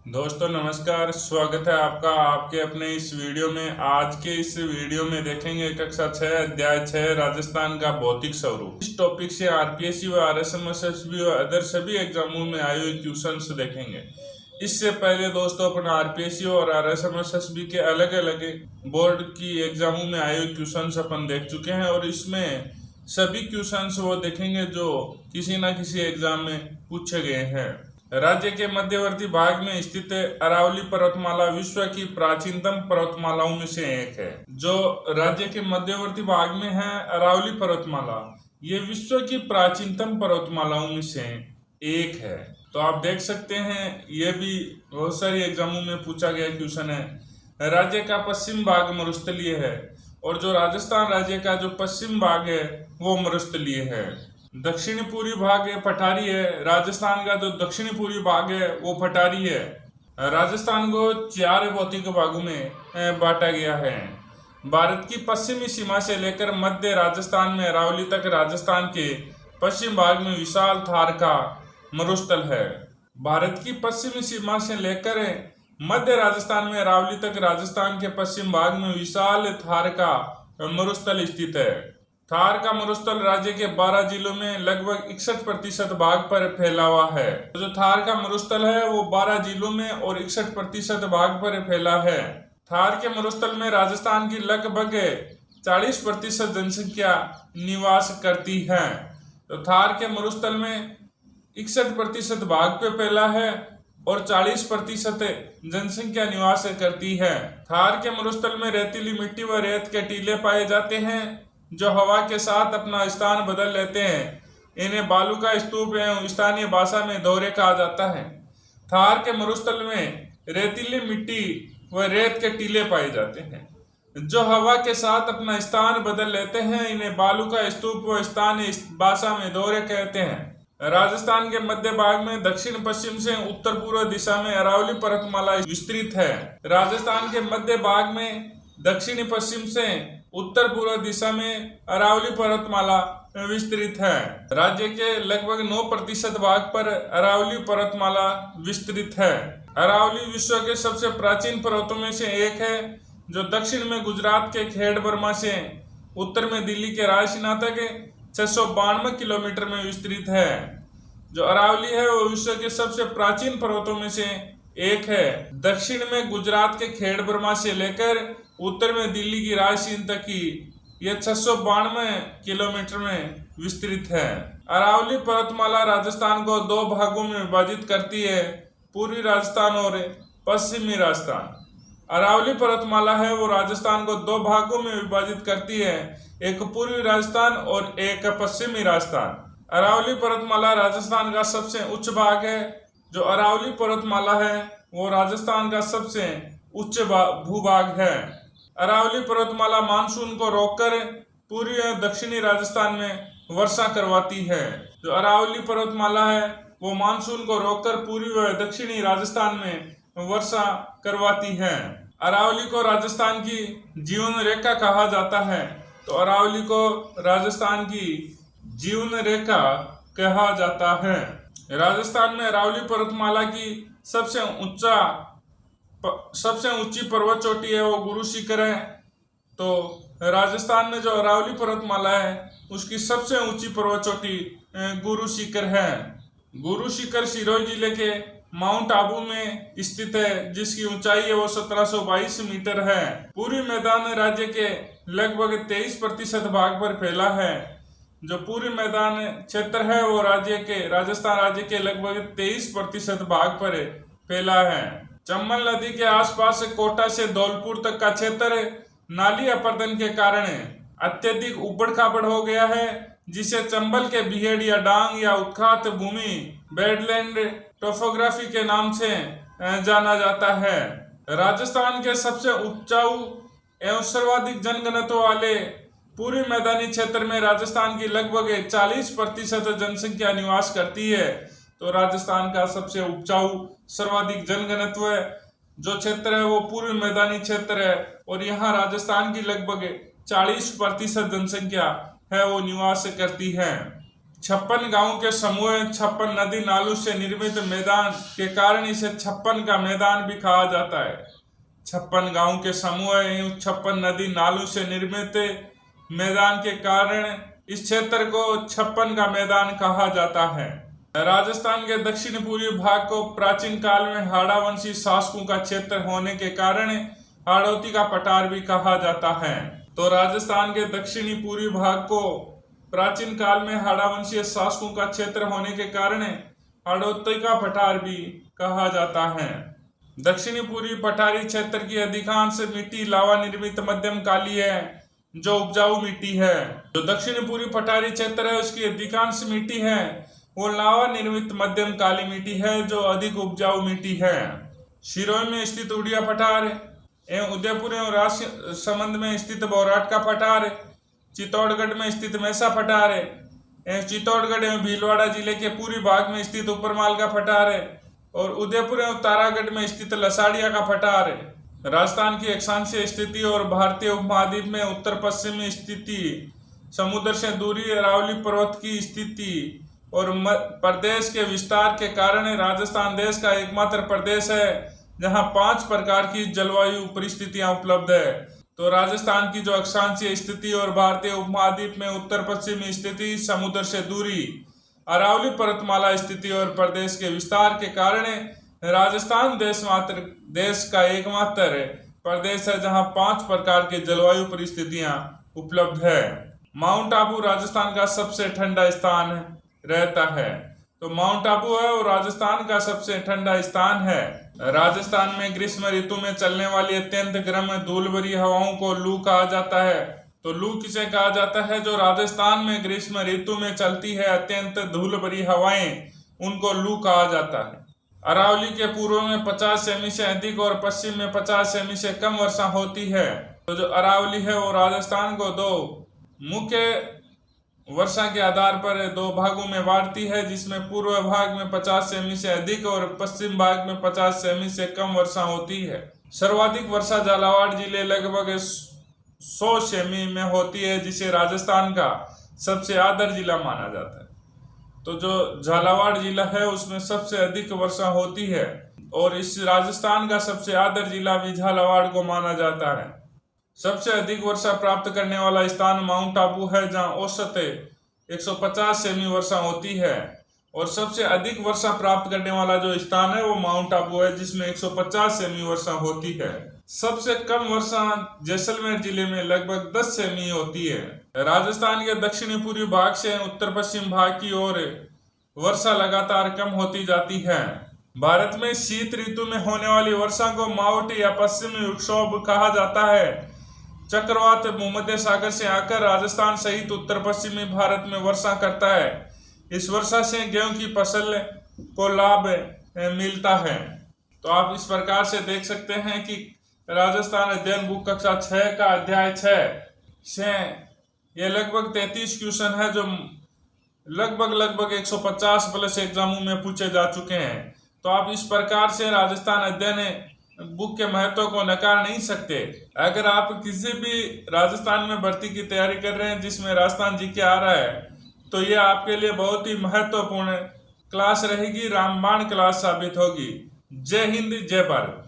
दोस्तों नमस्कार, स्वागत है आपका आपके अपने इस वीडियो में। आज के इस वीडियो में देखेंगे कक्षा 6 अध्याय 6 राजस्थान का भौतिक स्वरूप। इस टॉपिक से आरपीएससी व आरएसएमएसएसबी व अदर सभी एग्जामों में आए हुए क्वेश्चंस देखेंगे। इससे पहले दोस्तों अपन आरपीएससी और आरएसएमएसएसबी के अलग अलग बोर्ड की एग्जामों में आए हुए क्वेश्चंस अपन देख चुके हैं और इसमें सभी क्वेश्चंस वो देखेंगे जो किसी न किसी एग्जाम में पूछे गए हैं। राज्य के मध्यवर्ती भाग में स्थित अरावली पर्वतमाला विश्व की प्राचीनतम पर्वतमालाओं में से एक है। जो राज्य के मध्यवर्ती भाग में है अरावली पर्वतमाला, ये विश्व की प्राचीनतम पर्वतमालाओं में से एक है। तो आप देख सकते हैं, ये भी बहुत सारी एग्जामों में पूछा गया क्वेश्चन है। राज्य का पश्चिम भाग मरुस्थलीय है और जो राजस्थान राज्य का जो पश्चिम भाग है वो मरुस्थलीय है। दक्षिणी पूर्वी भाग पठारी है। राजस्थान का जो दक्षिणी पूर्वी भाग है वो पठारी है। राजस्थान को 4 भौतिक भागों में बांटा गया है। भारत की पश्चिमी सीमा से लेकर मध्य राजस्थान में अरावली तक राजस्थान के पश्चिम भाग में विशाल थार का मरुस्थल है। भारत की पश्चिमी सीमा से लेकर मध्य राजस्थान में अरावली तक राजस्थान के पश्चिम भाग में विशाल थार का मरुस्थल स्थित है। थार का मरुस्थल राज्य के 12 जिलों में लगभग 61% भाग पर फैला हुआ है। तो जो थार का मरुस्थल है वो 12 जिलों में और 61% भाग पर फैला है। थार के मरुस्थल में राजस्थान की लगभग 40% जनसंख्या निवास करती है। तो थार के मरुस्थल में 61% भाग पे फैला है और 40% जनसंख्या निवास करती है। थार के मरुस्थल में रेतीली मिट्टी व रेत के टीले पाए जाते हैं जो हवा के साथ अपना स्थान बदल लेते हैं। इन्हें बालू का स्तूप एवं स्थानीय भाषा में दौरे कहा जाता है। थार के मरुस्थल में रेतीली मिट्टी व रेत के टीले पाए जाते हैं जो हवा के साथ अपना स्थान बदल लेते हैं। इन्हें बालू का स्तूप व स्थानीय भाषा में दौरे कहते हैं। राजस्थान के मध्य भाग में दक्षिण पश्चिम से उत्तर पूर्व दिशा में अरावली पर्वतमाला विस्तृत है। राजस्थान के मध्य भाग में दक्षिणी पश्चिम से उत्तर पूर्व दिशा में अरावली पर्वतमाला विस्तृत है। राज्य के लगभग 9% भाग पर अरावली पर्वतमाला विस्तृत है। अरावली विश्व के सबसे प्राचीन पर्वतों में से एक है जो दक्षिण में गुजरात के खेड़ बर्मा से उत्तर में दिल्ली के रायसीना तक 692 किलोमीटर में विस्तृत है। जो अरावली है वो विश्व के सबसे प्राचीन पर्वतों में से एक है। दक्षिण में गुजरात के खेड़ बर्मा से लेकर उत्तर में दिल्ली की रायसीन तक की यह 692 किलोमीटर में विस्तृत है। अरावली पर्वतमाला राजस्थान को 2 भागों में विभाजित करती है, पूर्वी राजस्थान और पश्चिमी राजस्थान। अरावली पर्वतमाला है वो राजस्थान को 2 भागों में विभाजित करती है, एक पूर्वी राजस्थान और एक पश्चिमी राजस्थान। अरावली पर्वतमाला राजस्थान का सबसे उच्च भाग है। जो अरावली पर्वतमाला है वो राजस्थान का सबसे उच्च भूभाग है। अरावली पर्वतमाला मानसून को रोककर पूर्वी और दक्षिणी राजस्थान में वर्षा करवाती है। जो अरावली पर्वतमाला है वो मानसून को रोककर पूर्वी व दक्षिणी राजस्थान में वर्षा करवाती है। अरावली को राजस्थान की जीवन रेखा कहा जाता है। तो अरावली को राजस्थान की जीवन रेखा कहा जाता है। राजस्थान में अरावली पर्वतमाला की सबसे ऊंची पर्वत चोटी है वो गुरु शिखर है। तो राजस्थान में जो अरावली पर्वतमाला है उसकी सबसे ऊंची पर्वत चोटी गुरु शिखर है। गुरु शिखर सिरोही जिले के माउंट आबू में स्थित है जिसकी ऊंचाई है वो 1722 मीटर है। पूर्वी मैदान राज्य के लगभग 23% भाग पर फैला है। जो पूर्वी मैदान क्षेत्र है वो राजस्थान राज्य के लगभग 23% भाग पर फैला है। चंबल नदी के आसपास कोटा से धौलपुर तक का क्षेत्र नाली अपर्दन के कारण अत्यधिक उबड़ खाबड़ हो गया है, जिसे चंबल के बिहेड़ या डांग या उत्खात भूमि बेडलैंड टोपोग्राफी के नाम से जाना जाता है। राजस्थान के सबसे उपजाऊ एवं सर्वाधिक जनघनत्व वाले पूर्वी मैदानी क्षेत्र में राजस्थान की लगभग 40% जनसंख्या निवास करती है। तो राजस्थान का सबसे उपजाऊ सर्वाधिक जनघनत्व जो क्षेत्र है वो पूर्वी मैदानी क्षेत्र है और यहाँ राजस्थान की लगभग 40% जनसंख्या है वो निवास करती है। 56 गांवों के समूह 56 नदी नालों से निर्मित मैदान के कारण इसे 56 का मैदान भी कहा जाता है। 56 गांवों के समूह 56 नदी नालों से निर्मित मैदान के कारण इस क्षेत्र को 56 का मैदान कहा जाता है। राजस्थान के दक्षिण पूर्वी भाग को प्राचीन काल में हाड़ा वंशी शासकों का क्षेत्र होने के कारण हाड़ौती का पठार भी कहा जाता है। तो राजस्थान के दक्षिणी पूर्वी भाग को प्राचीन काल में हाड़ा वंशीय शासकों का क्षेत्र होने के कारण हाड़ौती का पठार भी कहा जाता है। दक्षिणी पूर्वी पठारी क्षेत्र की अधिकांश मिट्टी लावा निर्मित मध्यम काली है जो उपजाऊ मिट्टी है। जो दक्षिणी पूर्वी पठारी क्षेत्र है उसकी अधिकांश मिट्टी है वो लावा निर्मित मध्यम काली मिट्टी है जो अधिक उपजाऊ मिट्टी है। सिरोही में स्थित उड़िया पठार एवं उदयपुर एवं राजसमंद में स्थित बौराट का पठार, चित्तौड़गढ़ में स्थित मैसा पठार एवं चित्तौड़गढ़ एवं भीलवाड़ा जिले के पूर्वी भाग में स्थित उपरमाल का पठार और उदयपुर एवं तारागढ़ में स्थित लसाड़िया का पठार। राजस्थान की अक्षांशीय स्थिति और भारतीय उपमहाद्वीप में उत्तर पश्चिमी स्थिति, समुद्र से दूरी, अरावली पर्वत की स्थिति और प्रदेश के विस्तार के कारण राजस्थान देश का एकमात्र प्रदेश है जहां 5 प्रकार की जलवायु परिस्थितियां उपलब्ध है। तो राजस्थान की जो अक्षांशीय स्थिति और भारतीय उपमहाद्वीप में उत्तर पश्चिमी स्थिति, समुद्र से दूरी, अरावली पर्वतमाला स्थिति और प्रदेश के विस्तार के कारण राजस्थान देश का एकमात्र प्रदेश है जहां 5 प्रकार के जलवायु परिस्थितियां उपलब्ध है। माउंट आबू राजस्थान का सबसे ठंडा स्थान रहता है। तो माउंट आबू है वो राजस्थान का सबसे ठंडा स्थान है। राजस्थान में ग्रीष्म ऋतु में चलने वाली अत्यंत गर्म धूल भरी हवाओं को लू कहा जाता है। तो लू किसे कहा जाता है? जो राजस्थान में ग्रीष्म ऋतु में चलती है अत्यंत धूल भरी हवाएं, उनको लू कहा जाता है। अरावली के पूर्व में 50 सेमी से अधिक और पश्चिम में 50 सेमी से कम वर्षा होती है। तो जो अरावली है वो राजस्थान को 2 मुख्य वर्षा के आधार पर 2 भागों में बांटती है, जिसमें पूर्व भाग में 50 सेमी से अधिक और पश्चिम भाग में 50 सेमी से कम वर्षा होती है। सर्वाधिक वर्षा झालावाड़ जिले लगभग 100 सेमी में होती है, जिसे राजस्थान का सबसे आदर जिला माना जाता है। तो जो झालावाड़ जिला है उसमें सबसे अधिक वर्षा होती है और इस राजस्थान का सबसे आदर जिला भी झालावाड़ को माना जाता है। सबसे अधिक वर्षा प्राप्त करने वाला स्थान माउंट आबू है जहां औसत 150 सेमी वर्षा होती है और सबसे अधिक वर्षा प्राप्त करने वाला जो स्थान है वो माउंट आबू है जिसमें 150 सेमी वर्षा होती है। सबसे कम वर्षा जैसलमेर जिले में लगभग 10 सेमी होती है। राजस्थान के दक्षिणी पूर्वी भाग से उत्तर पश्चिम भाग की ओर वर्षा लगातार कम होती जाती है। भारत में शीत ऋतु में होने वाली वर्षा को मावट या पश्चिमी विक्षोभ कहा जाता है। चक्रवात भूमध्य सागर से आकर राजस्थान सहित उत्तर पश्चिमी भारत में वर्षा करता है। इस वर्षा से गेहूं की फसल को लाभ मिलता है। तो आप इस प्रकार से देख सकते हैं कि राजस्थान अध्ययन बुक कक्षा 6 का अध्याय 6 से ये लगभग 33 क्वेश्चन है जो लगभग 150 प्लस एग्जामों में पूछे जा चुके हैं। तो आप इस प्रकार से राजस्थान अध्ययन बुक के महत्व को नकार नहीं सकते। अगर आप किसी भी राजस्थान में भर्ती की तैयारी कर रहे हैं जिसमें राजस्थान जीके आ रहा है तो ये आपके लिए बहुत ही महत्वपूर्ण क्लास रहेगी, रामबाण क्लास साबित होगी। जय हिंद, जय भारत।